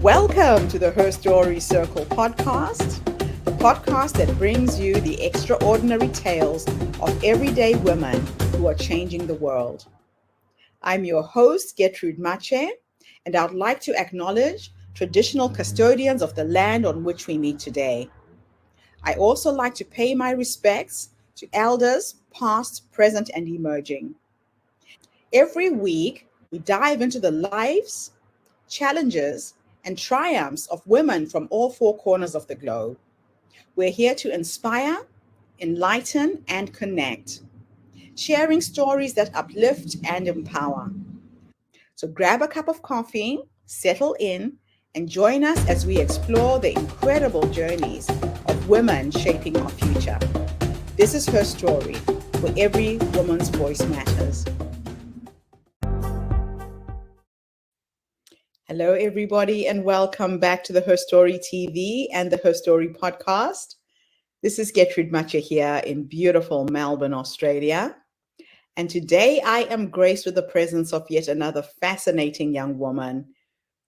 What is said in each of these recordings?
Welcome to the Her Story Circle podcast, the podcast that brings you the extraordinary tales of everyday women who are changing the world. I'm your host, Gertrude Mache, and I'd like to acknowledge traditional custodians of the land on which we meet today. I also like to pay my respects to elders, past, present, and emerging. Every week, we dive into the lives, challenges, and triumphs of women from all four corners of the globe. We're here to inspire, enlighten, and connect, sharing stories that uplift and empower. So grab a cup of coffee, settle in, and join us as we explore the incredible journeys of women shaping our future. This is Her Story, where every woman's voice matters. Hello, everybody, and welcome back to the Her Story TV and the Her Story Podcast. This is Gertrude Mache here in beautiful Melbourne, Australia. And today I am graced with the presence of yet another fascinating young woman.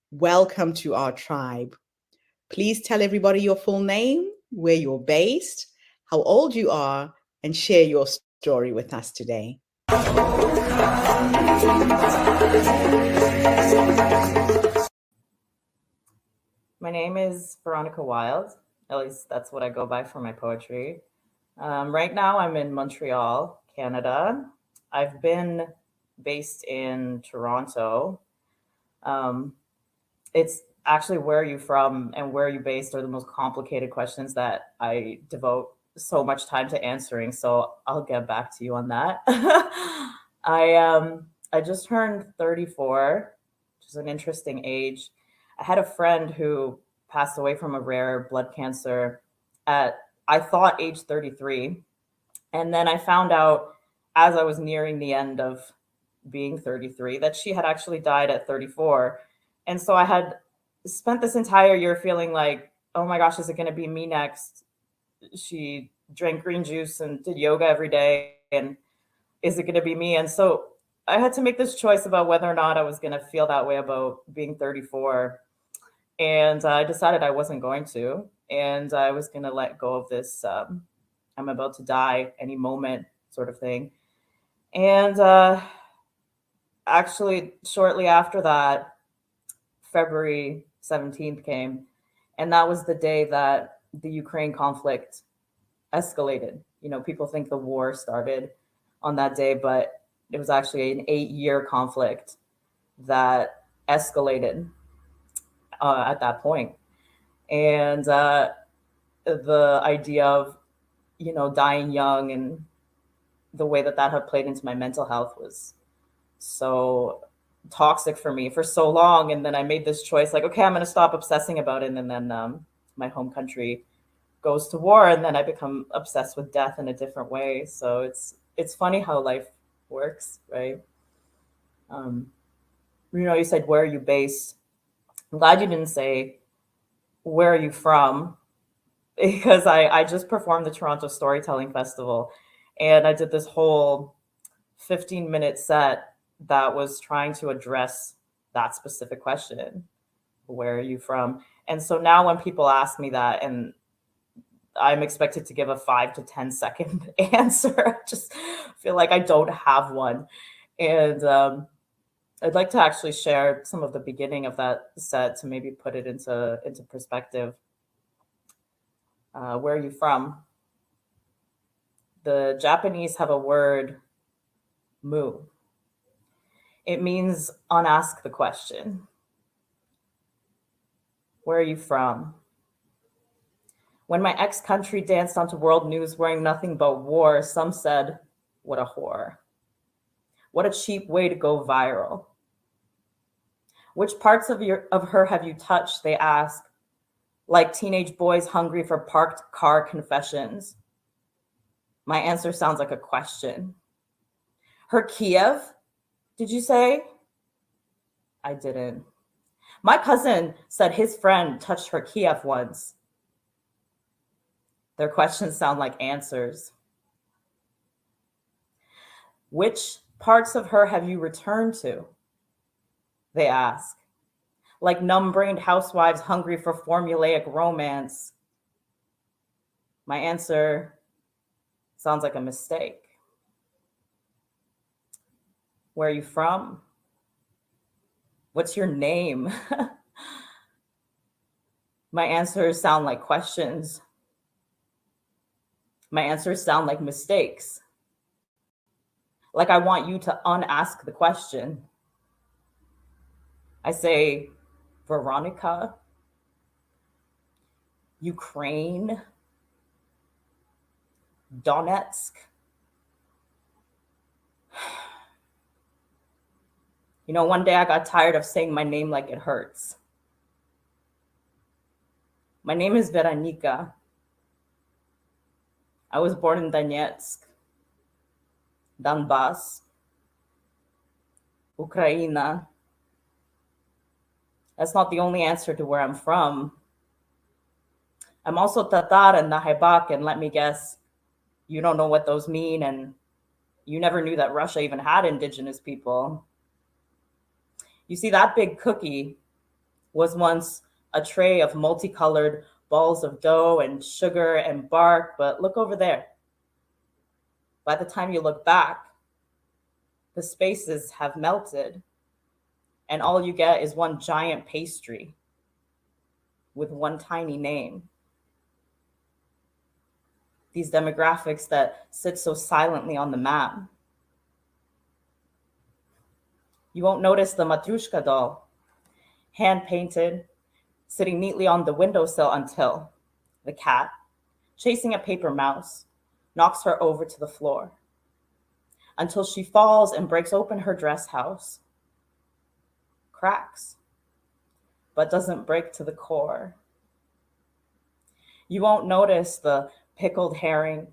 Welcome to our tribe. Please tell everybody your full name, where you're based, how old you are, and share your story with us today. My name is Vironika Wilde. At least that's what I go by for my poetry. Right now, I'm in Montreal, Canada. I've been based in Toronto. It's actually where are you from and where are you based are the most complicated questions that I devote so much time to answering. So I'll get back to you on that. I just turned 34, which is an interesting age. I had a friend who passed away from a rare blood cancer at, I thought, age 33. And then I found out as I was nearing the end of being 33 that she had actually died at 34. And so I had spent this entire year feeling like, oh my gosh, is it going to be me next? She drank green juice and did yoga every day. And is it going to be me? And so I had to make this choice about whether or not I was going to feel that way about being 34. And I decided I wasn't going to. And I was going to let go of this I'm about to die any moment sort of thing. And actually, shortly after that, February 17th came. And that was the day that the Ukraine conflict escalated. You know, people think the war started on that day, but it was actually an 8-year conflict that escalated at that point. And the idea of, you know, dying young and the way that that had played into my mental health was so toxic for me for so long. And then I made this choice like, okay, I'm going to stop obsessing about it. And then my home country goes to war, and then I become obsessed with death in a different way. So it's funny how life works, right? You said, where are you based? I'm glad you didn't say, where are you from? Because I just performed the Toronto Storytelling Festival, and I did this whole 15-minute set that was trying to address that specific question. Where are you from? And so now when people ask me that, and I'm expected to give a 5 to 10 second answer, I just feel like I don't have one. And I'd like to actually share some of the beginning of that set to maybe put it into perspective. Where are you from? The Japanese have a word, mu. It means unask the question. Where are you from? When my ex-country danced onto world news wearing nothing but war, some said, what a whore. What a cheap way to go viral. Which parts of her have you touched, they ask, like teenage boys hungry for parked car confessions. My answer sounds like a question. Her Kiev, did you say? I didn't. My cousin said his friend touched her Kiev once. Their questions sound like answers. Which parts of her have you returned to? They ask. like numb-brained housewives hungry for formulaic romance? My answer sounds like a mistake. Where are you from? What's your name? My answers sound like questions. My answers sound like mistakes. Like I want you to unask the question. I say, Vironika, Ukraine, Donetsk. You know, one day I got tired of saying my name like it hurts. My name is Vironika. I was born in Donetsk, Donbass, Ukraine. That's not the only answer to where I'm from. I'm also Tatar and Nenets, and let me guess, you don't know what those mean, and you never knew that Russia even had indigenous people. You see, that big cookie was once a tray of multicolored balls of dough and sugar and bark, but look over there. By the time you look back, the spaces have melted, and all you get is one giant pastry with one tiny name. These demographics that sit so silently on the map. You won't notice the Matrushka doll, hand-painted, sitting neatly on the windowsill until the cat, chasing a paper mouse, knocks her over to the floor, until she falls and breaks open her dress house, cracks, but doesn't break to the core. You won't notice the pickled herring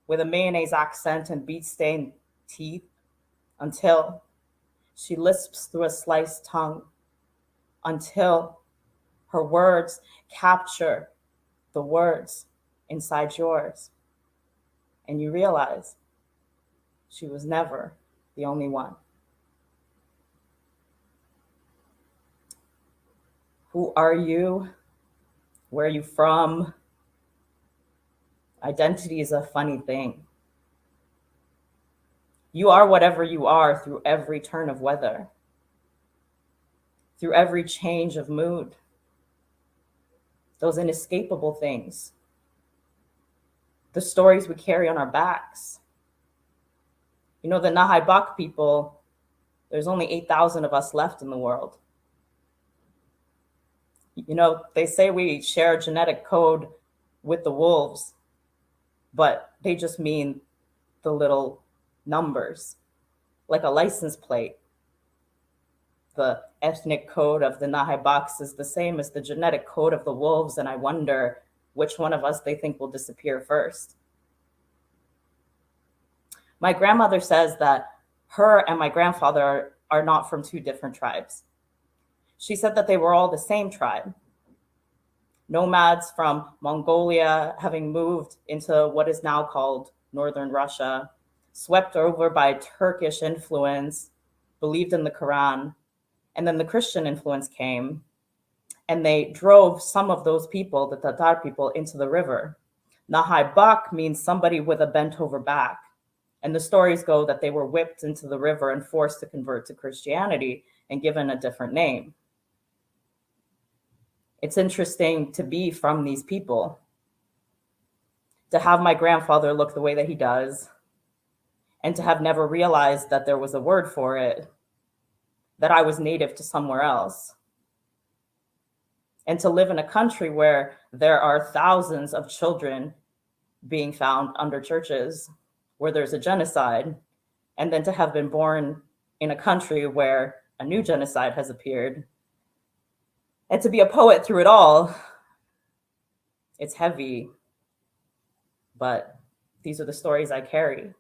with a mayonnaise accent and beet-stained teeth until she lisps through a sliced tongue, until her words capture the words inside yours. And you realize she was never the only one. Who are you? Where are you from? Identity is a funny thing. You are whatever you are through every turn of weather, through every change of mood, those inescapable things, the stories we carry on our backs. You know, the Nenets people, there's only 8,000 of us left in the world. You know, they say we share a genetic code with the wolves, but they just mean the little numbers, like a license plate. The ethnic code of the Nenets is the same as the genetic code of the wolves, and I wonder which one of us they think will disappear first. My grandmother says that her and my grandfather are not from two different tribes. She said that they were all the same tribe. Nomads from Mongolia, having moved into what is now called northern Russia, swept over by Turkish influence, believed in the Quran, and then the Christian influence came, and they drove some of those people, the Tatar people, into the river. Nenets means somebody with a bent over back. And the stories go that they were whipped into the river and forced to convert to Christianity and given a different name. It's interesting to be from these people, to have my grandfather look the way that he does, and to have never realized that there was a word for it, that I was native to somewhere else. And to live in a country where there are thousands of children being found under churches, where there's a genocide, and then to have been born in a country where a new genocide has appeared. And to be a poet through it all, it's heavy, but these are the stories I carry.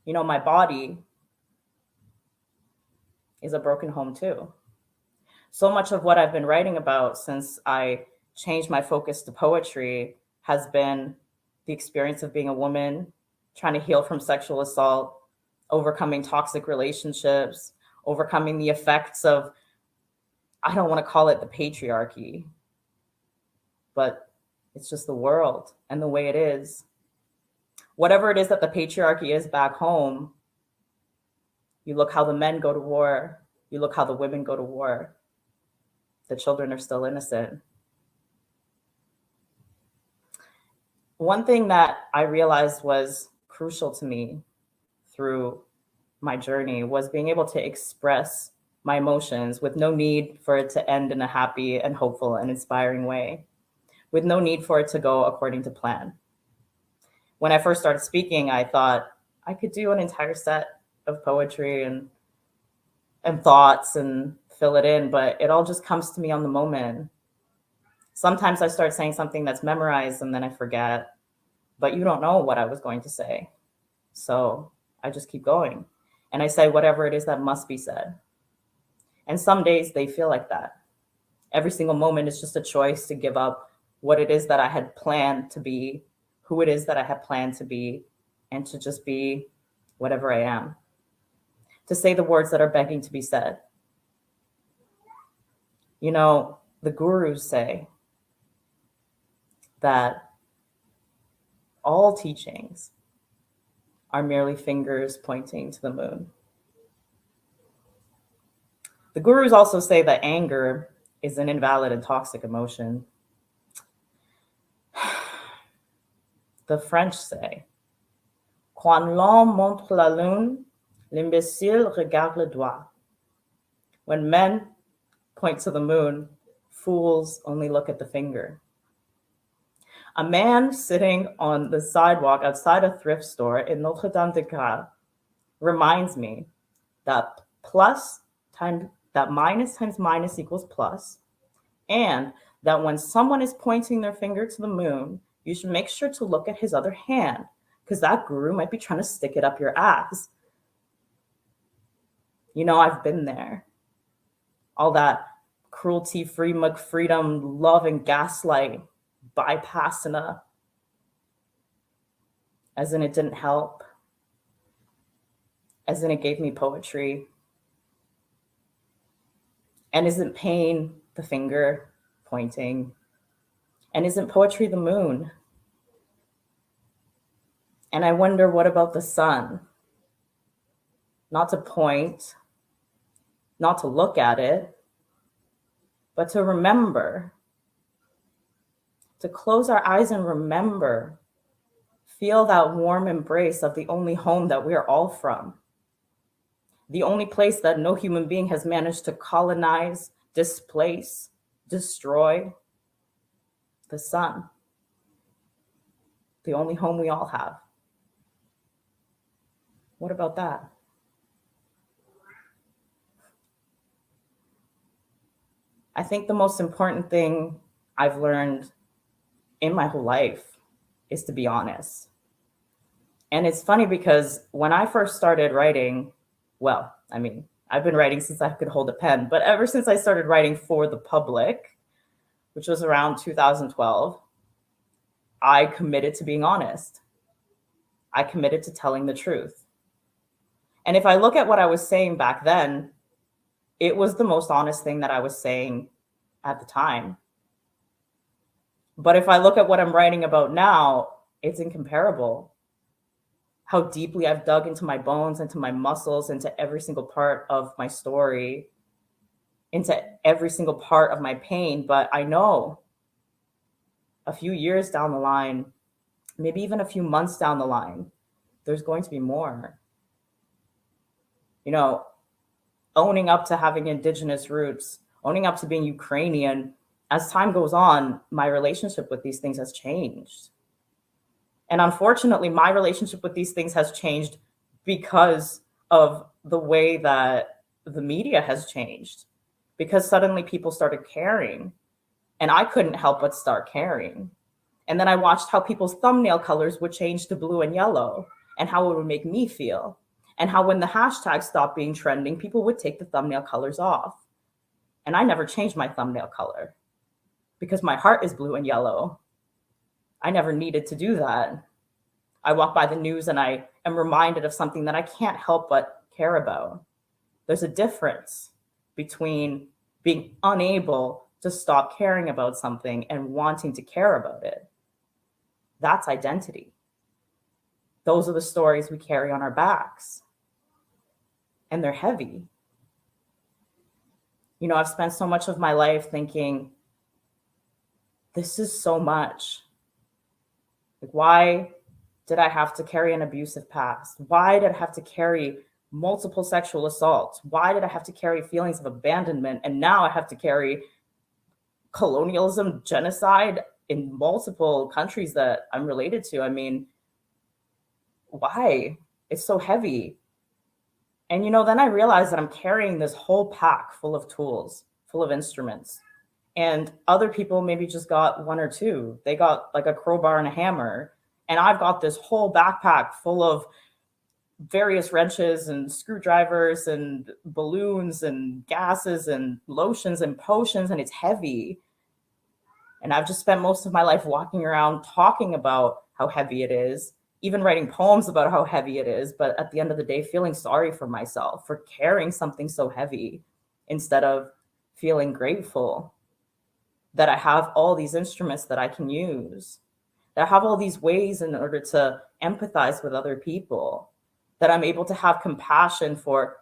You know, my body is a broken home too. So much of what I've been writing about since I changed my focus to poetry has been the experience of being a woman, trying to heal from sexual assault, overcoming toxic relationships, overcoming the effects of, I don't want to call it the patriarchy, but it's just the world and the way it is. Whatever it is that the patriarchy is back home, you look how the men go to war, you look how the women go to war. The children are still innocent. One thing that I realized was crucial to me through my journey was being able to express my emotions with no need for it to end in a happy and hopeful and inspiring way, with no need for it to go according to plan. When I first started speaking, I thought I could do an entire set of poetry and thoughts and fill it in, but it all just comes to me on the moment. Sometimes I start saying something that's memorized and then I forget, but you don't know what I was going to say. So I just keep going and I say whatever it is that must be said. And some days they feel like that. Every single moment is just a choice to give up what it is that I had planned to be, who it is that I had planned to be, and to just be whatever I am. To say the words that are begging to be said. You know, the gurus say that all teachings are merely fingers pointing to the moon. The gurus also say that anger is an invalid and toxic emotion. The French say, quand l'homme montre la lune, l'imbécile regarde le doigt. When men point to the moon, fools only look at the finger. A man sitting on the sidewalk outside a thrift store in Notre Dame de Grâce reminds me that minus times minus equals plus, and that when someone is pointing their finger to the moon, you should make sure to look at his other hand, because that guru might be trying to stick it up your ass. You know, I've been there. All that cruelty-free McFreedom love and gaslight bypassing as in it didn't help, as in it gave me poetry. And isn't pain the finger pointing? And isn't poetry the moon? And I wonder, what about the sun? Not to point, not to look at it, but to remember, to close our eyes and remember, feel that warm embrace of the only home that we're all from, the only place that no human being has managed to colonize, displace, destroy, the sun, the only home we all have. What about that? I think the most important thing I've learned in my whole life is to be honest. And it's funny because when I first started writing, well, I mean, I've been writing since I could hold a pen, but ever since I started writing for the public, which was around 2012, I committed to being honest. I committed to telling the truth. And if I look at what I was saying back then, it was the most honest thing that I was saying at the time. But if I look at what I'm writing about now, it's incomparable. How deeply I've dug into my bones, into my muscles, into every single part of my story, into every single part of my pain. But I know a few years down the line, maybe even a few months down the line, there's going to be more. You know, owning up to having indigenous roots, owning up to being Ukrainian, as time goes on, my relationship with these things has changed. And unfortunately, my relationship with these things has changed because of the way that the media has changed, because suddenly people started caring and I couldn't help but start caring. And then I watched how people's thumbnail colors would change to blue and yellow and how it would make me feel. And how when the hashtag stopped being trending, people would take the thumbnail colors off. And I never changed my thumbnail color because my heart is blue and yellow. I never needed to do that. I walk by the news and I am reminded of something that I can't help but care about. There's a difference between being unable to stop caring about something and wanting to care about it. That's identity. Those are the stories we carry on our backs, and they're heavy. You know, I've spent so much of my life thinking, this is so much. Like, why did I have to carry an abusive past? Why did I have to carry multiple sexual assaults? Why did I have to carry feelings of abandonment? And now I have to carry colonialism, genocide in multiple countries that I'm related to. I mean, why? It's so heavy. And, you know, then I realized that I'm carrying this whole pack full of tools, full of instruments. And other people maybe just got one or two. They got like a crowbar and a hammer. And I've got this whole backpack full of various wrenches and screwdrivers and balloons and gases and lotions and potions, and it's heavy. And I've just spent most of my life walking around talking about how heavy it is, even writing poems about how heavy it is, but at the end of the day, feeling sorry for myself for carrying something so heavy instead of feeling grateful that I have all these instruments that I can use, that I have all these ways in order to empathize with other people, that I'm able to have compassion for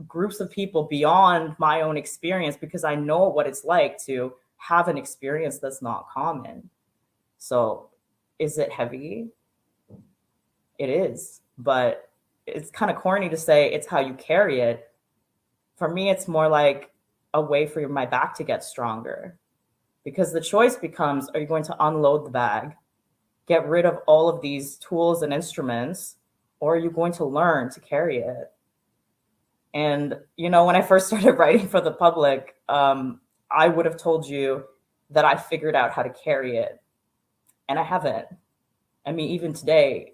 groups of people beyond my own experience because I know what it's like to have an experience that's not common. So is it heavy? It is, but it's kind of corny to say it's how you carry it. For me, it's more like a way for my back to get stronger, because the choice becomes, are you going to unload the bag, get rid of all of these tools and instruments, or are you going to learn to carry it? And, you know, when I first started writing for the public, I would have told you that I figured out how to carry it, and I haven't. I mean, even today,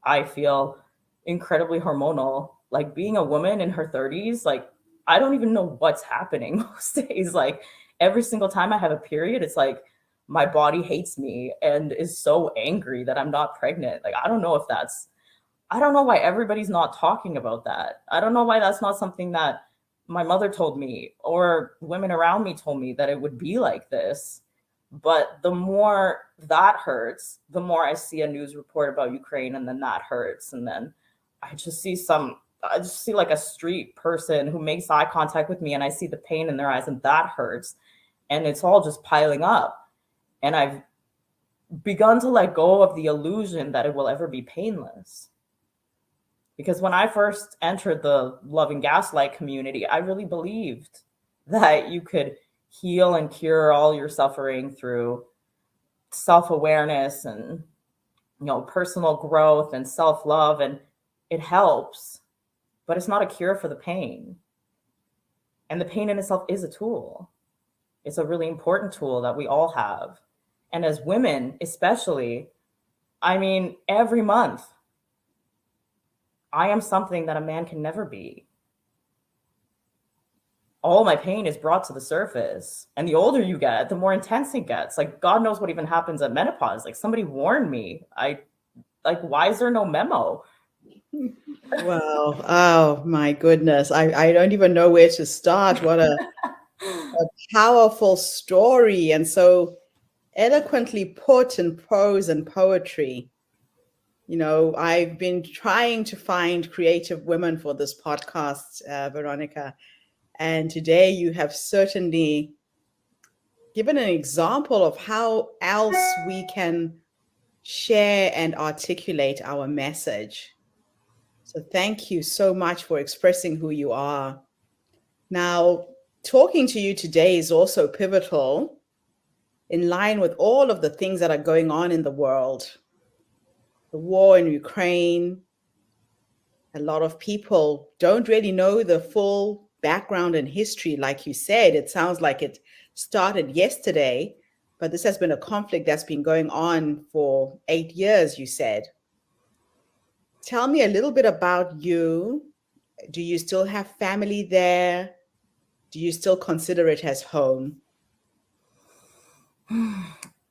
I feel incredibly hormonal. Like, being a woman in her 30s, like, I don't even know what's happening most days. Like, every single time I have a period, it's like my body hates me and is so angry that I'm not pregnant. Like, I don't know why everybody's not talking about that. I don't know why that's not something that my mother told me or women around me told me, that it would be like this. But the more that hurts, the more I see a news report about Ukraine, and then that hurts. And then I just see like a street person who makes eye contact with me, and I see the pain in their eyes, and that hurts. And it's all just piling up. And I've begun to let go of the illusion that it will ever be painless. Because when I first entered the Love and Gaslight community, I really believed that you could heal and cure all your suffering through self-awareness and, you know, personal growth and self-love, and it helps, but it's not a cure for the pain. And the pain in itself is a tool. It's a really important tool that we all have. And as women, especially, I mean, every month, I am something that a man can never be. All my pain is brought to the surface. And the older you get, the more intense it gets. Like, God knows what even happens at menopause. Like, somebody warned me. Why is there no memo? Wow. Oh my goodness. I don't even know where to start. What a powerful story, and so eloquently put in prose and poetry. You know, I've been trying to find creative women for this podcast, Vironika, and today you have certainly given an example of how else we can share and articulate our message. So thank you so much for expressing who you are. Now, talking to you today is also pivotal in line with all of the things that are going on in the world. The war in Ukraine. A lot of people don't really know the full background and history. Like you said, it sounds like it started yesterday, but this has been a conflict that's been going on for 8 years, you said. Tell me a little bit about you. Do you still have family there? Do you still consider it as home?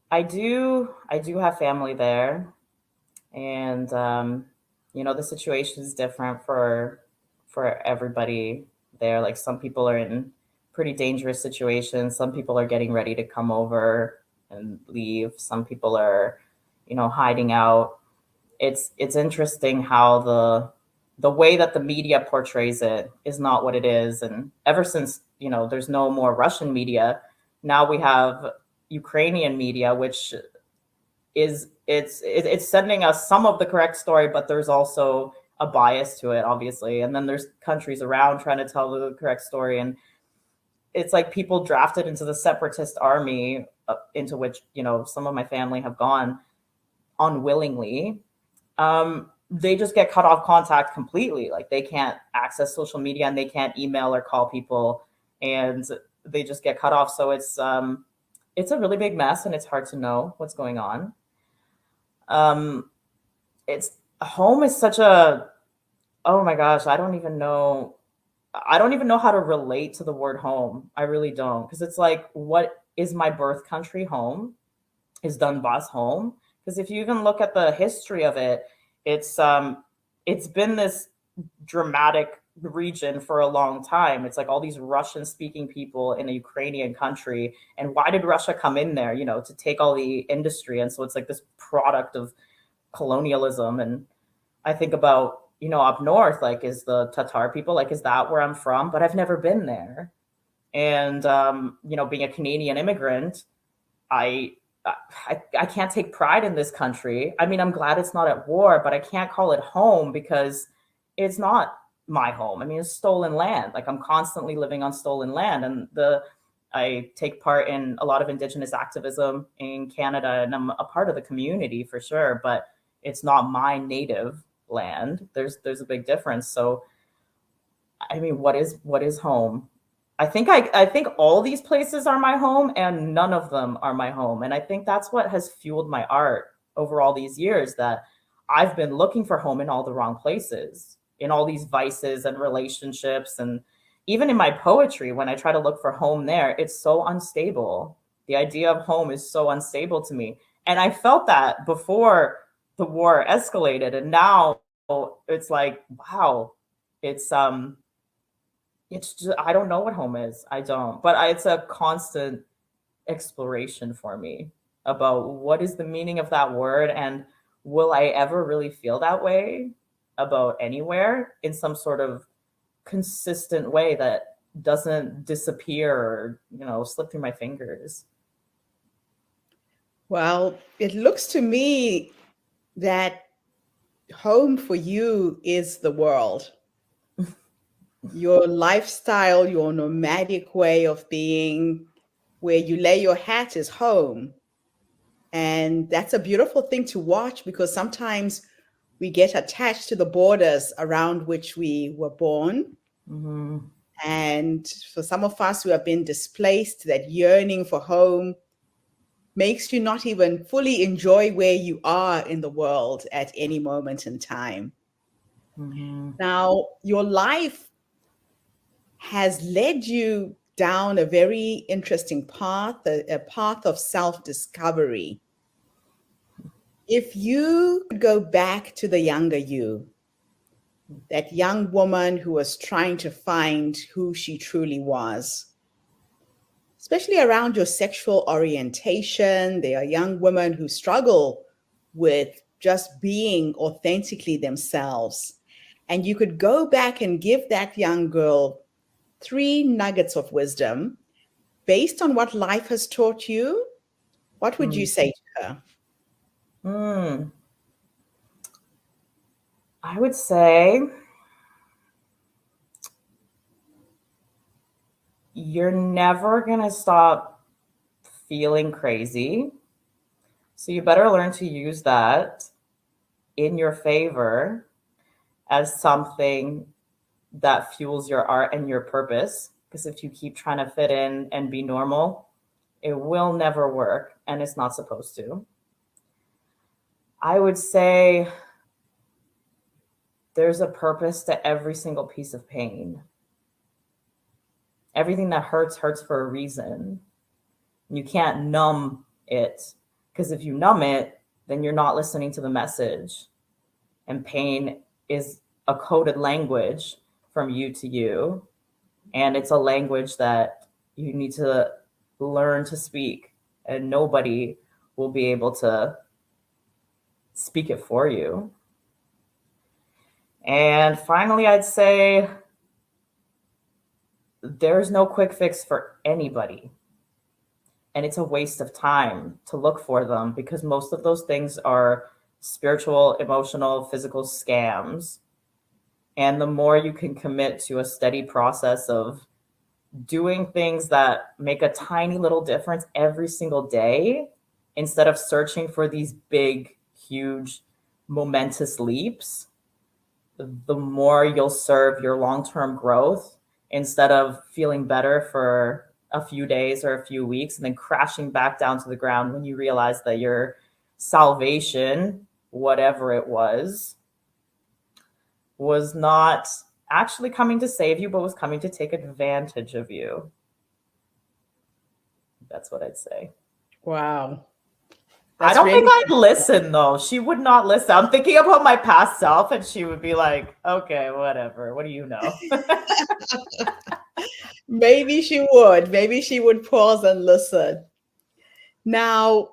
I do have family there. And, you know, the situation is different for everybody there. Like some people are in pretty dangerous situations. Some people are getting ready to come over and leave. Some people are, hiding out. It's interesting how the way that the media portrays it is not what it is. And ever since, there's no more Russian media, now we have Ukrainian media, which it's sending us some of the correct story, but there's also a bias to it, obviously. And then there's countries around trying to tell the correct story. And it's like people drafted into the separatist army, into which, some of my family have gone unwillingly. They just get cut off contact completely. Like they can't access social media and they can't email or call people, and they just get cut off. So it's a really big mess, and it's hard to know what's going on. It's home is such a, oh my gosh, I don't even know how to relate to the word home. I really don't, because it's like, what is my birth country home? Is Donbass home? Because if you even look at the history of it, it's been this dramatic region for a long time. It's like all these Russian speaking people in a Ukrainian country. And why did Russia come in there, to take all the industry? And so it's like this product of colonialism. And I think about, up north, like, is the Tatar people, like, is that where I'm from? But I've never been there. And, being a Canadian immigrant, I can't take pride in this country. I mean, I'm glad it's not at war, but I can't call it home because it's not my home. I mean, it's stolen land. Like I'm constantly living on stolen land. And I take part in a lot of indigenous activism in Canada, and I'm a part of the community for sure, but it's not my native land. There's a big difference. So, I mean, what is home? I think all these places are my home, and none of them are my home. And I think that's what has fueled my art over all these years, that I've been looking for home in all the wrong places, in all these vices and relationships. And even in my poetry, when I try to look for home there, it's so unstable. The idea of home is so unstable to me. And I felt that before the war escalated. And now it's like, wow, it's just, I don't know what home is. I don't, but it's a constant exploration for me about what is the meaning of that word, and will I ever really feel that way about anywhere in some sort of consistent way that doesn't disappear or, slip through my fingers. Well, it looks to me that home for you is the world. Your lifestyle, your nomadic way of being, where you lay your hat, is home. And that's a beautiful thing to watch, because sometimes we get attached to the borders around which we were born. Mm-hmm. And for some of us who have been displaced, that yearning for home makes you not even fully enjoy where you are in the world at any moment in time. Mm-hmm. Now, your life has led you down a very interesting path, a path of self-discovery. If you could go back to the younger you, that young woman who was trying to find who she truly was, especially around your sexual orientation, there are young women who struggle with just being authentically themselves. And you could go back and give that young girl 3 nuggets of wisdom based on what life has taught you. What would you say to her? I would say you're never going to stop feeling crazy. So you better learn to use that in your favor as something that fuels your art and your purpose. Because if you keep trying to fit in and be normal, it will never work, and it's not supposed to. I would say there's a purpose to every single piece of pain. Everything that hurts for a reason. You can't numb it, because if you numb it, then you're not listening to the message. And pain is a coded language from you to you. And it's a language that you need to learn to speak, and nobody will be able to speak it for you. And finally, I'd say there's no quick fix for anybody. And it's a waste of time to look for them, because most of those things are spiritual, emotional, physical scams. And the more you can commit to a steady process of doing things that make a tiny little difference every single day, instead of searching for these big, huge, momentous leaps, the more you'll serve your long-term growth, instead of feeling better for a few days or a few weeks and then crashing back down to the ground when you realize that your salvation, whatever it was not actually coming to save you, but was coming to take advantage of you. That's what I'd say. Wow. I don't think I'd listen, though. She would not listen. I'm thinking about my past self, and she would be like, okay, whatever. What do you know? Maybe she would. Maybe she would pause and listen. Now,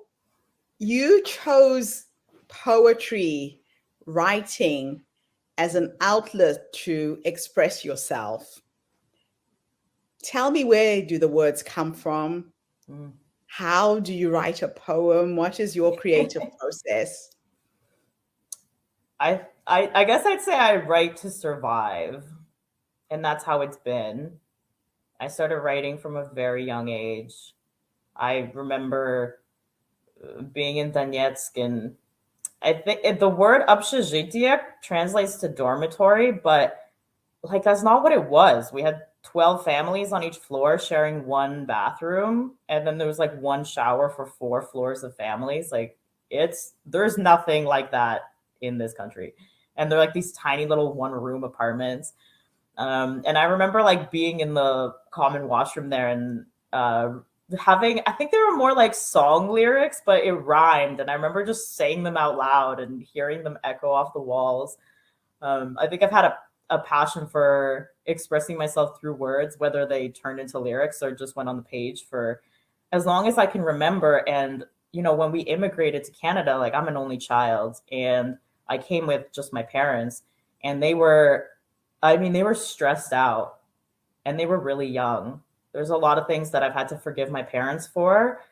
you chose poetry, writing as an outlet to express yourself. Tell me, where do the words come from? How do you write a poem? What is your creative process? I guess I'd say I write to survive, and that's how it's been. I started writing from a very young age. I remember being in Donetsk, and I think the word общежитие translates to dormitory, but like that's not what it was. We had 12 families on each floor sharing one bathroom, and then there was like one shower for 4 floors of families. Like there's nothing like that in this country. And they're like these tiny little 1-room apartments. And I remember like being in the common washroom there and having, I think they were more like song lyrics, but it rhymed. And I remember just saying them out loud and hearing them echo off the walls. I think I've had a passion for expressing myself through words, whether they turned into lyrics or just went on the page, for as long as I can remember. And, you know, when we immigrated to Canada, like I'm an only child, and I came with just my parents, and they were stressed out, and they were really young. There's a lot of things that I've had to forgive my parents for,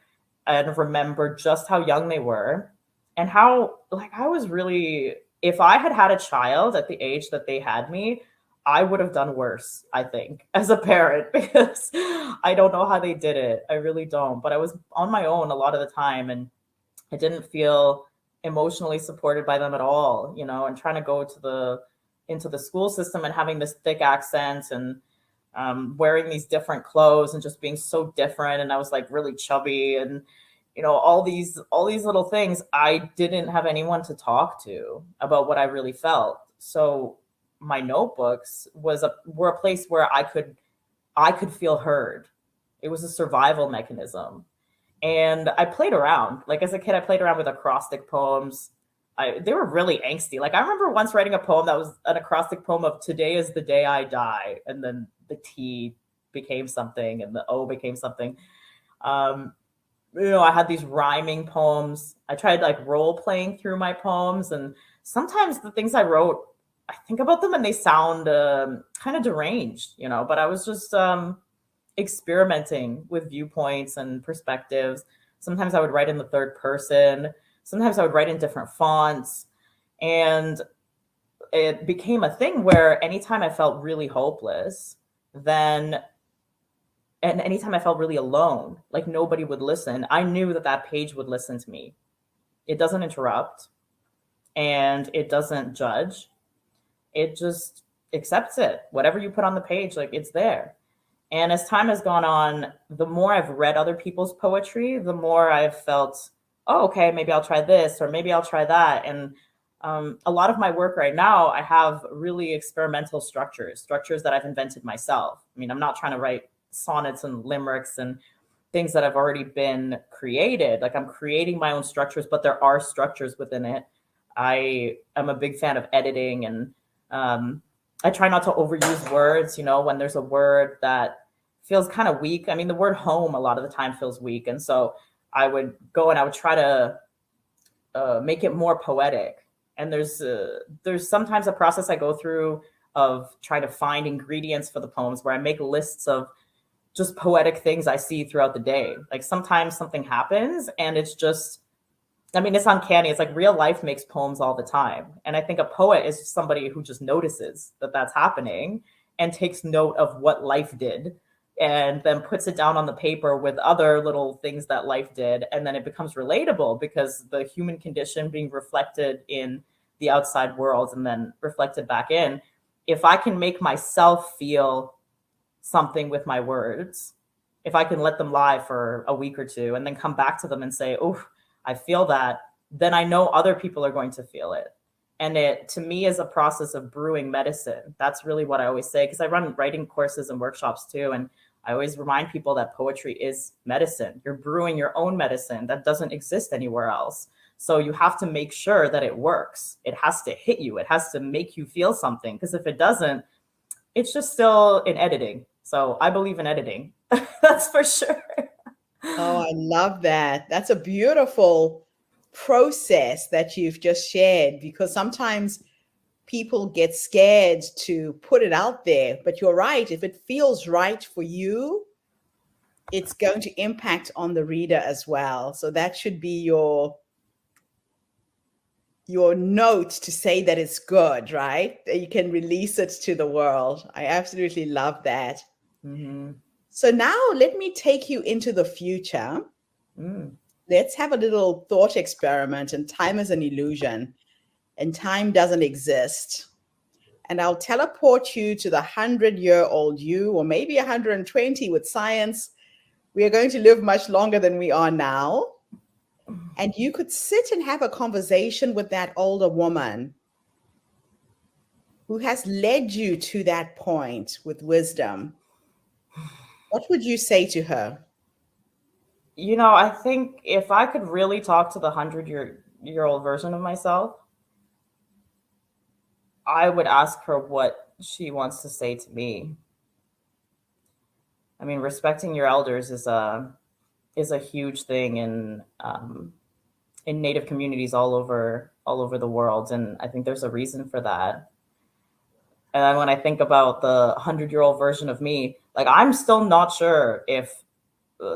and remember just how young they were, and how, like, I was really, if I had had a child at the age that they had me, I would have done worse, I think, as a parent, because I don't know how they did it. I really don't. But I was on my own a lot of the time, and I didn't feel emotionally supported by them at all, you know, and trying to go to into the school system and having this thick accent and wearing these different clothes and just being so different. And I was like really chubby, and, you know, all these little things. I didn't have anyone to talk to about what I really felt. So my notebooks were a place where I could feel heard. It was a survival mechanism. And I played around. Like as a kid, I played around with acrostic poems. They were really angsty. Like I remember once writing a poem that was an acrostic poem of "Today is the day I die," and then the T became something and the O became something. You know, I had these rhyming poems. I tried like role playing through my poems, and sometimes the things I wrote, I think about them and they sound kind of deranged, you know, but I was just experimenting with viewpoints and perspectives. Sometimes I would write in the third person. Sometimes I would write in different fonts. And it became a thing where anytime I felt really hopeless, and anytime I felt really alone, like nobody would listen, I knew that page would listen to me. It doesn't interrupt, and it doesn't judge. It just accepts it. Whatever you put on the page, like it's there. And as time has gone on, the more I've read other people's poetry, the more I've felt, oh, okay, maybe I'll try this, or maybe I'll try that. And a lot of my work right now, I have really experimental structures that I've invented myself. I mean, I'm not trying to write sonnets and limericks and things that have already been created. Like I'm creating my own structures, but there are structures within it. I am a big fan of editing and I try not to overuse words, when there's a word that feels kind of weak. I mean, the word home a lot of the time feels weak. And so I would go and I would try to make it more poetic. And there's sometimes a process I go through of trying to find ingredients for the poems where I make lists of just poetic things I see throughout the day. Like sometimes something happens and it's just, I mean, it's uncanny. It's like real life makes poems all the time. And I think a poet is somebody who just notices that that's happening and takes note of what life did and then puts it down on the paper with other little things that life did. And then it becomes relatable because the human condition being reflected in the outside world and then reflected back in. If I can make myself feel something with my words, if I can let them lie for a week or two and then come back to them and say, oh, I feel that, then I know other people are going to feel it. And it, to me, is a process of brewing medicine. That's really what I always say, because I run writing courses and workshops too. And I always remind people that poetry is medicine. You're brewing your own medicine that doesn't exist anywhere else. So you have to make sure that it works. It has to hit you. It has to make you feel something. Because if it doesn't, it's just still in editing. So I believe in editing. That's for sure. Oh, I love that. That's a beautiful process that you've just shared, because sometimes people get scared to put it out there. But you're right. If it feels right for you, it's going to impact on the reader as well. So that should be your note to say that it's good, right? That you can release it to the world. I absolutely love that. Mm-hmm. So now let me take you into the future. Mm. Let's have a little thought experiment. And time is an illusion, and time doesn't exist. And I'll teleport you to the 100-year-old you, or maybe 120 with science. We are going to live much longer than we are now. And you could sit and have a conversation with that older woman who has led you to that point with wisdom. What would you say to her? I think if I could really talk to the 100-year-old version of myself, I would ask her what she wants to say to me. I mean, respecting your elders is a huge thing in Native communities all over the world, and I think there's a reason for that. And when I think about the 100-year-old version of me, like I'm still not sure if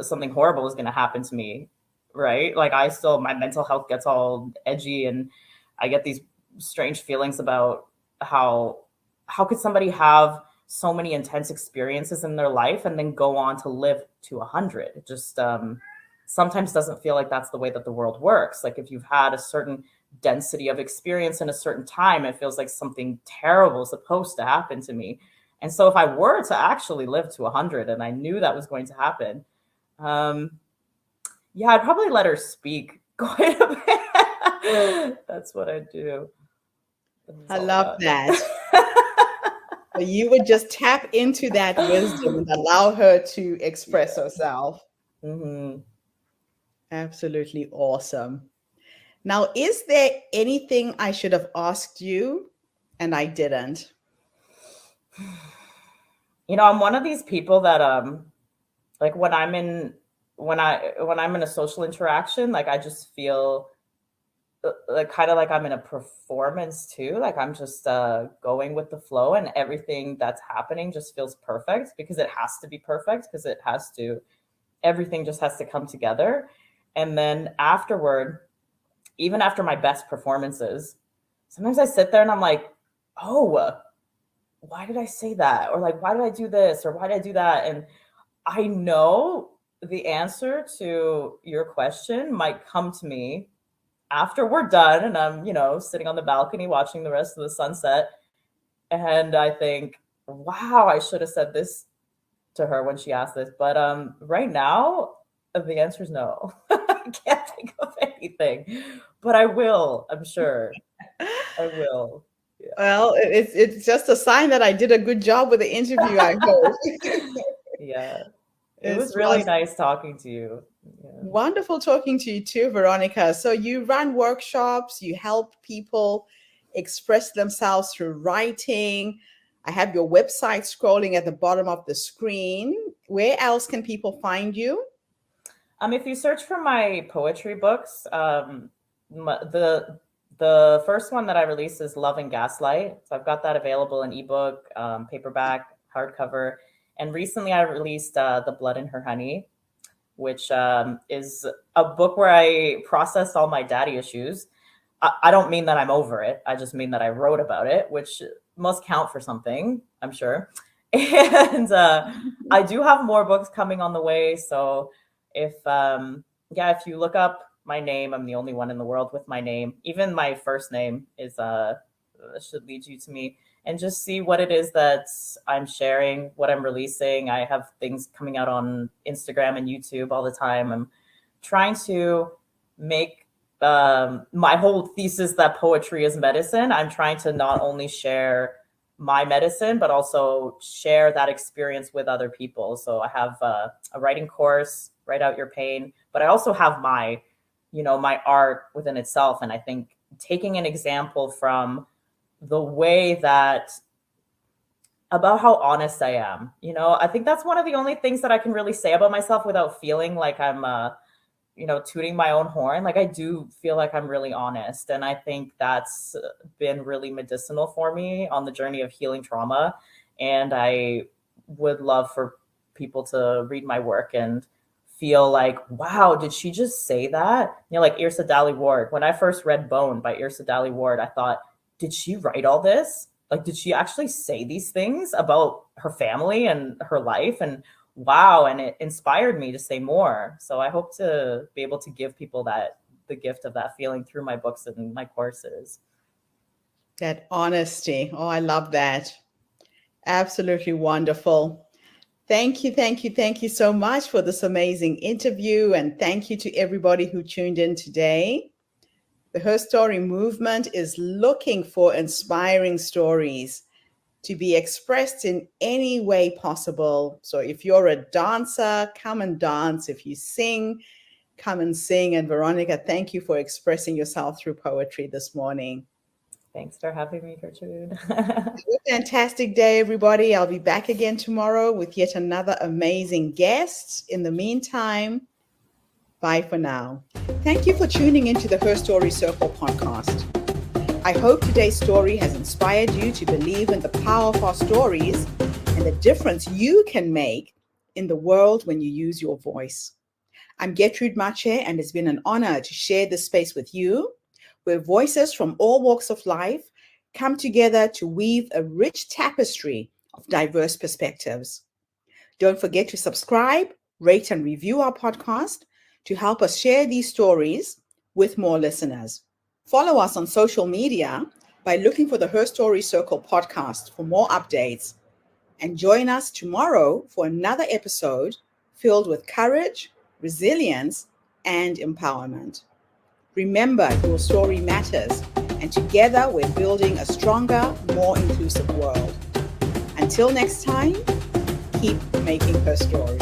something horrible is going to happen to me, right? Like my mental health gets all edgy, and I get these strange feelings about how could somebody have so many intense experiences in their life and then go on to live to 100. It just sometimes doesn't feel like that's the way that the world works. Like if you've had a certain density of experience in a certain time, it feels like something terrible is supposed to happen to me. And so if I were to actually live to 100 and I knew that was going to happen, yeah, I'd probably let her speak quite a bit. That's what I'd do. I love that. So you would just tap into that wisdom and allow her to express herself. Mm-hmm. Absolutely awesome. Now, is there anything I should have asked you and I didn't? I'm one of these people that like when I'm in a social interaction, like I just feel like kind of like I'm in a performance too. Like I'm just going with the flow, and everything that's happening just feels perfect because it has to be perfect, because everything just has to come together. And then afterward, even after my best performances, sometimes I sit there and I'm like, oh, why did I say that? Or like, why did I do this? Or why did I do that? And I know the answer to your question might come to me after we're done and I'm, sitting on the balcony watching the rest of the sunset. And I think, wow, I should have said this to her when she asked this. But right now, the answer is no. I can't think of anything, but I will. I'm sure I will. Yeah. Well, it's just a sign that I did a good job with the interview, I hope. Yeah. It was really nice talking to you. Yeah. Wonderful talking to you too, Vironika. So you run workshops, you help people express themselves through writing. I have your website scrolling at the bottom of the screen. Where else can people find you? If you search for my poetry books, the first one that I released is Love and Gaslight. So I've got that available in ebook, paperback, hardcover. And recently I released The Blood in Her Honey, which is a book where I processed all my daddy issues. I don't mean that I'm over it. I just mean that I wrote about it, which must count for something, I'm sure. And I do have more books coming on the way. So if you look up my name, I'm the only one in the world with my name. Even my first name is should lead you to me, and just see what it is that I'm sharing, what I'm releasing. I have things coming out on Instagram and YouTube all the time. I'm trying to make my whole thesis that poetry is medicine. I'm trying to not only share my medicine, but also share that experience with other people. So I have a writing course, Write Out Your Pain, but I also have my art within itself. And I think taking an example from the way that about how honest I am, I think that's one of the only things that I can really say about myself without feeling like I'm, tooting my own horn. Like I do feel like I'm really honest. And I think that's been really medicinal for me on the journey of healing trauma. And I would love for people to read my work and feel like, wow, did she just say that? Like Yrsa Dally Ward. When I first read Bone by Yrsa Dally Ward, I thought, did she write all this? Like, did she actually say these things about her family and her life? And wow, and it inspired me to say more. So I hope to be able to give people the gift of that feeling through my books and my courses. That honesty. Oh, I love that. Absolutely wonderful. Thank you so much for this amazing interview. And thank you to everybody who tuned in today. The HerStory movement is looking for inspiring stories to be expressed in any way possible. So if you're a dancer, come and dance. If you sing, come and sing. And Vironika, thank you for expressing yourself through poetry this morning. Thanks for having me, Gertrude. Have a fantastic day, everybody. I'll be back again tomorrow with yet another amazing guest. In the meantime, bye for now. Thank you for tuning into the HerStory Circle podcast. I hope today's story has inspired you to believe in the power of our stories and the difference you can make in the world when you use your voice. I'm Gertrude Mache, and it's been an honor to share this space with you, where voices from all walks of life come together to weave a rich tapestry of diverse perspectives. Don't forget to subscribe, rate, and review our podcast to help us share these stories with more listeners. Follow us on social media by looking for the HerStory Circle podcast for more updates. And join us tomorrow for another episode filled with courage, resilience, and empowerment. Remember, your story matters, and together we're building a stronger, more inclusive world. Until next time, keep making HerStory.